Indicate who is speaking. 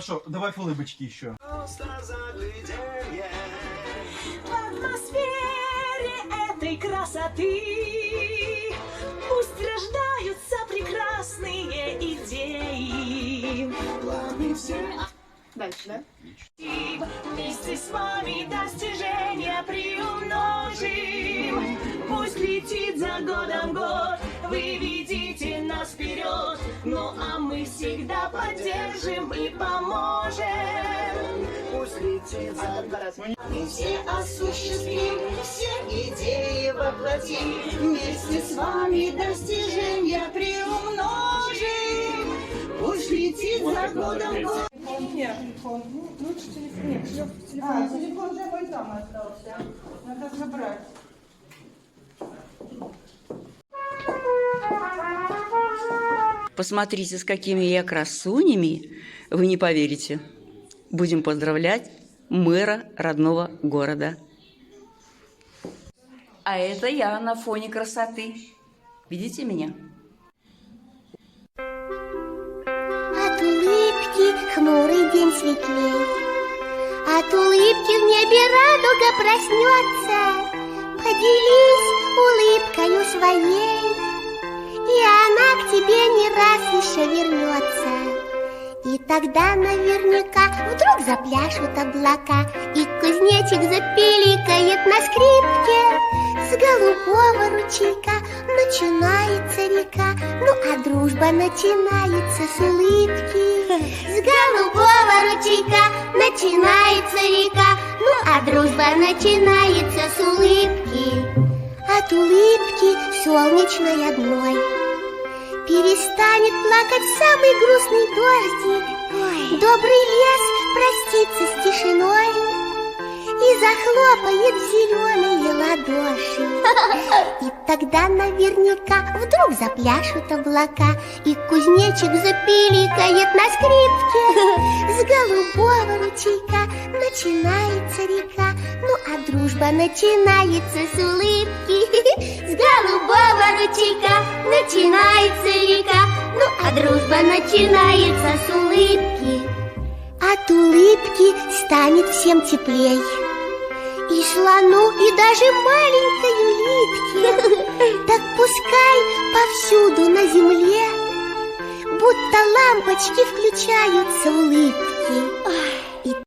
Speaker 1: Хорошо, добавь улыбочки еще.
Speaker 2: В атмосфере этой красоты пусть рождаются прекрасные идеи. Планы все.
Speaker 3: Дальше, да?
Speaker 2: Вместе с вами достижения приумножим. Пусть летит за годом год, вы ведите нас вперед. Ну а мы всегда поддержим и поможем. Пусть летит за годом. Мы все осуществим, все идеи воплотим. Вместе с вами достижения приумножим. Пусть летит за годом год.
Speaker 3: Нет, телефон. Ну, лучше телефон. Нет, телефон.
Speaker 4: Телефон же мой там остался. Надо забрать.
Speaker 5: Посмотрите, с какими я красунями, вы не поверите. Будем поздравлять мэра родного города. А это я на фоне красоты. Видите меня?
Speaker 6: От улыбки хмурый день светлей, от улыбки в небе радуга проснется. Поделись улыбкою своей, и она к тебе не раз еще вернется. И тогда наверняка вдруг запляшут облака, и кузнечик запиликает на скрипке. С голубого ручейка начинается река, ну а дружба начинается с улыбки. С голубого ручейка начинается река, ну а дружба начинается с улыбки. От улыбки солнечной одной перестанет плакать самый грустный дождик. Добрый лес простится с тишиной и захлопает в зеленые ладоши. И тогда наверняка вдруг запляшут облака, и кузнечик запиликает на скрипке. С голубого ручейка начинается река, ну а дружба начинается с улыбки. С голубого ручейка начинается река, ну а дружба начинается с улыбки. От улыбки станет всем теплей, и слону, и даже маленькой улитке. Так пускай повсюду на земле будто лампочки включаются улыбки.